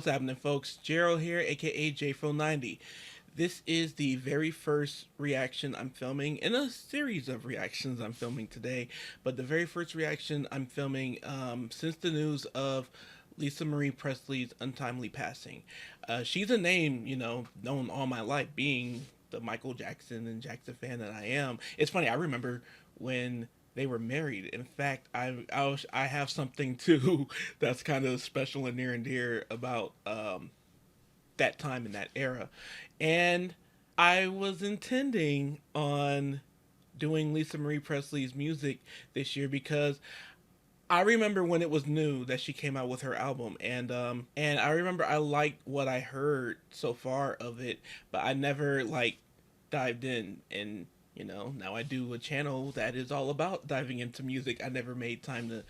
what's happening, folks? Gerald here, aka JFro90. This is the very first reaction I'm filming in a series of reactions I'm filming today, but the very first reaction I'm filming since the news of Lisa Marie Presley's untimely passing. She's a name, known all my life, being the Michael Jackson and Jackson fan that I am. It's funny, I remember when they were married. In fact, I have something too that's kind of special and near and dear about that time in that era. And I was intending on doing Lisa Marie Presley's music this year because I remember when it was new that she came out with her album, and I remember I liked what I heard so far of it, but I never dived in. And now I do a channel that is all about diving into music I never made time to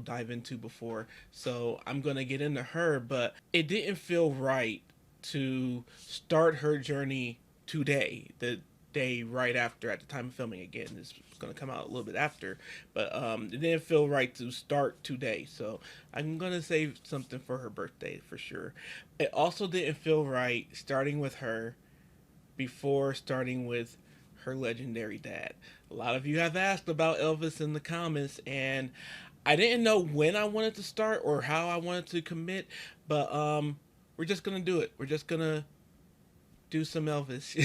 dive into before. So I'm gonna get into her, but it didn't feel right to start her journey today, the day right after, at the time of filming. Again, this is going to come out a little bit after, but it didn't feel right to start today, so I'm going to save something for her birthday for sure. It also didn't feel right starting with her before starting with her legendary dad. A lot of you have asked about Elvis in the comments, and I didn't know when I wanted to start or how I wanted to commit, but we're just gonna do it. We're just gonna do some Elvis,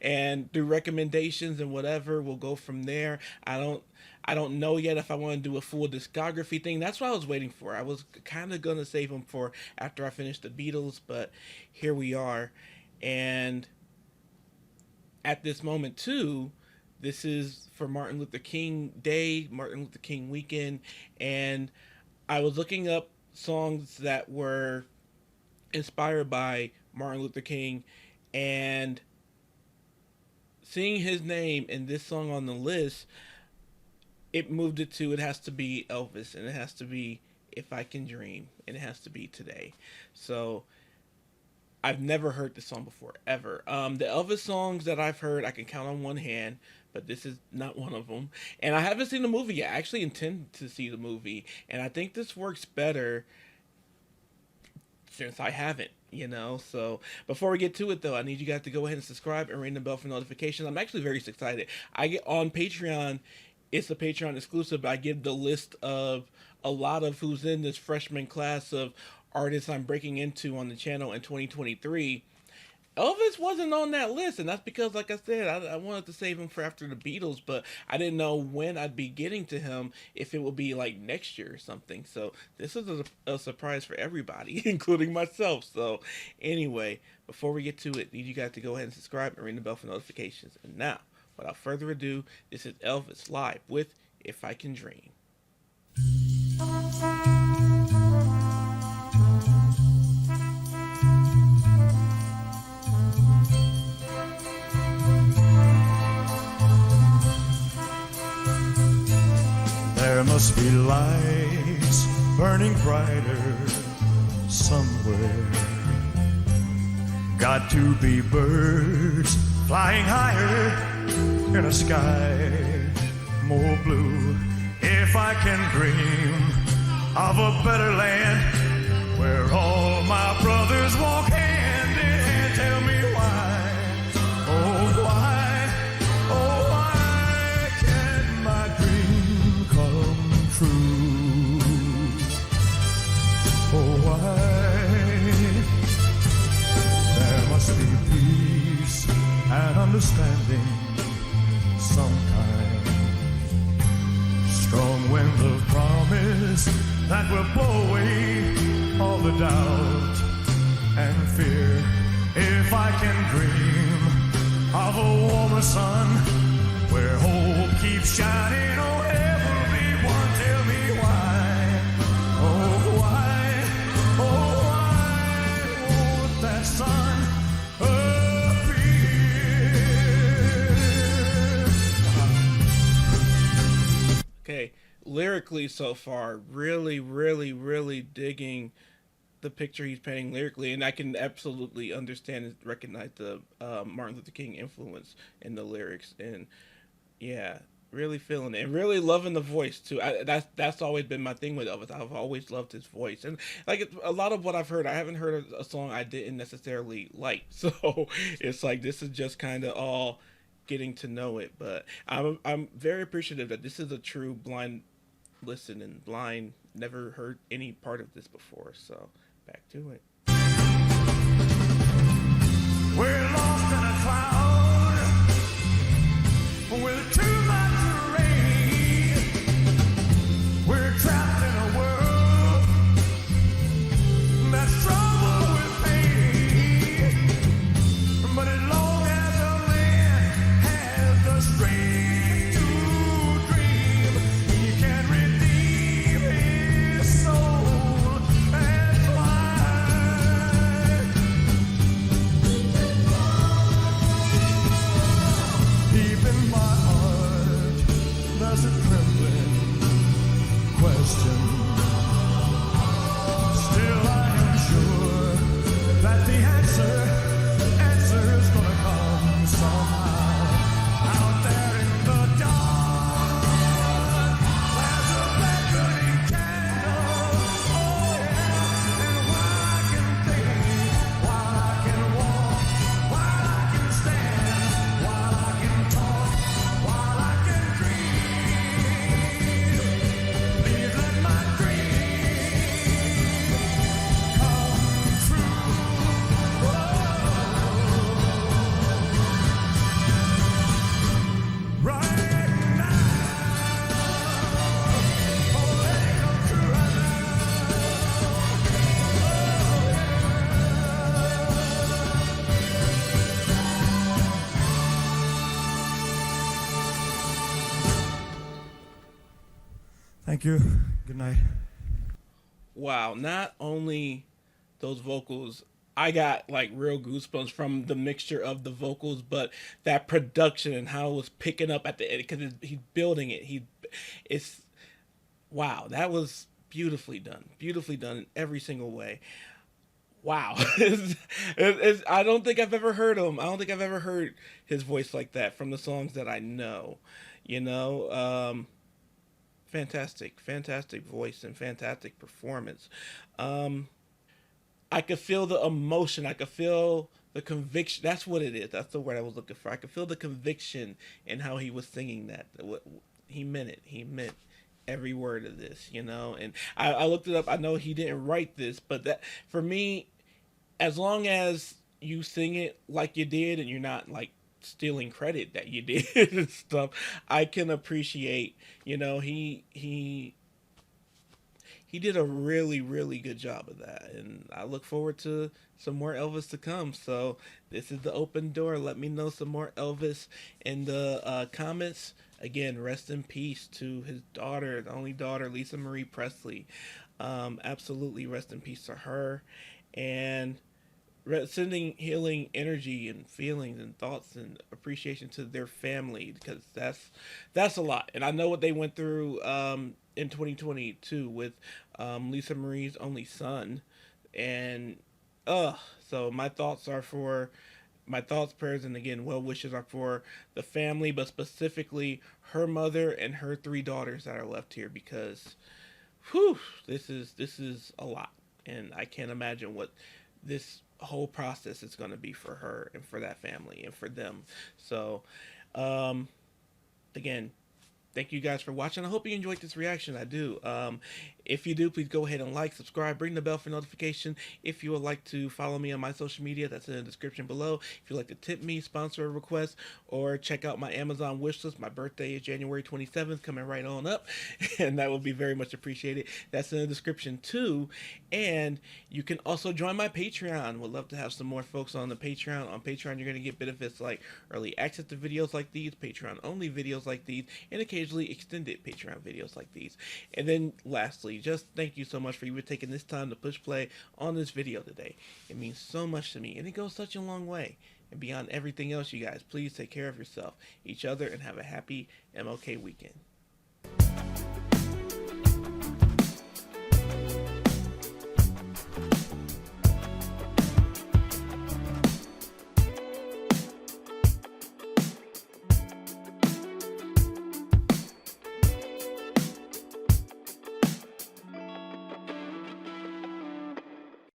and do recommendations and whatever. We'll go from there. I don't know yet if I want to do a full discography thing. That's what I was waiting for. I was kind of gonna save them for after I finished the Beatles, but here we are. And at this moment too, this is for Martin Luther King Day, Martin Luther King weekend, and I was looking up songs that were inspired by Martin Luther King, and seeing his name in this song on the list, it moved it to, it has to be Elvis, and it has to be If I Can Dream, and it has to be Today. So I've never heard this song before, ever. The Elvis songs that I've heard, I can count on one hand, but this is not one of them. And I haven't seen the movie yet. I actually intend to see the movie, and I think this works better since I haven't, So before we get to it, though, I need you guys to go ahead and subscribe and ring the bell for notifications. I'm actually very excited. I get on Patreon. It's a Patreon exclusive. I give the list of a lot of who's in this freshman class of artists I'm breaking into on the channel in 2023. Elvis wasn't on that list, and that's because, like I said, I wanted to save him for after the Beatles, but I didn't know when I'd be getting to him, if it would be like next year or something. So this is a surprise for everybody, including myself. So anyway, before we get to it, I need you guys to go ahead and subscribe and ring the bell for notifications. And now, without further ado, this is Elvis live with If I Can Dream. There must be lights burning brighter somewhere. Got to be birds flying higher in a sky more blue. If I can dream of a better land where all my brothers walk hand in hand, tell me why, oh why, oh why can't my dream come true? Oh why? There must be peace and understanding sometime. Strong winds of promise that will blow away all the doubt and fear. If I can dream of a warmer sun where hope keeps shining, oh everyone, tell me why, oh why, oh why won't that sun appear? Okay, lyrically so far, really digging the picture he's painting lyrically, and I can absolutely understand and recognize the Martin Luther King influence in the lyrics. And yeah, Really feeling it, and really loving the voice too. That's always been my thing with Elvis. I've always loved his voice, and like a lot of what I've heard, I haven't heard a song I didn't necessarily like. So it's like this is just kind of all getting to know it. But I'm very appreciative that this is a true blind listen and blind. Never heard any part of this before. So back to it. We're lost in a cloud with too much rain. We're trapped in a world that's troubled with pain. But as long as a man has the strength to dream, he can redeem his soul and fly. Deep in my heart, there's a trembling question. Still, I am sure that the answer is gonna come somehow. Out there in the dark, there's a beckoning candle. Oh yeah, and while I can think, while I can walk, while I can stand, while I can talk, while I can dream, please let my dream come true. Right now, oh, let it come true right now. Thank you. Good night. Wow, not only those vocals, I got like real goosebumps from the mixture of the vocals, but that production and how it was picking up at the end because he's building it. It's wow, that was beautifully done in every single way. Wow, I don't think I've ever heard him. I don't think I've ever heard his voice like that from the songs that I know. You know, fantastic voice and fantastic performance. I could feel the emotion. I could feel the conviction. That's what it is. That's the word I was looking for. I could feel the conviction in how he was singing that. He meant it. He meant every word of this, you know. And I looked it up. I know he didn't write this, but that for me, as long as you sing it like you did and you're not like stealing credit that you did and stuff, I can appreciate. You know, he did a really good job of that, and I look forward to some more Elvis to come. So this is the open door. Let me know some more Elvis in the comments. Again, rest in peace to his daughter, the only daughter, Lisa Marie Presley. Absolutely rest in peace to her, and sending healing energy and feelings and thoughts and appreciation to their family, because that's a lot. And I know what they went through in 2022 with Lisa Marie's only son, and so my thoughts, prayers, and again, well wishes are for the family, but specifically her mother and her three daughters that are left here, because whew, this is a lot, and I can't imagine what this whole process is going to be for her and for that family and for them. So again, thank you guys for watching. I hope you enjoyed this reaction. I do. If you do, please go ahead and like, subscribe, ring the bell for notification. If you would like to follow me on my social media, that's in the description below. If you'd like to tip me, sponsor a request, or check out my Amazon wish list, my birthday is January 27th, coming right on up, and that will be very much appreciated. That's in the description too. And you can also join my Patreon. Would love to have some more folks on the Patreon. On Patreon, you're going to get benefits like early access to videos like these, Patreon only videos like these, and occasionally extended Patreon videos like these. And then lastly, just thank you so much for you taking this time to push play on this video today. It means so much to me, and it goes such a long way. And beyond everything else, you guys, please take care of yourself, each other, and have a happy MLK weekend.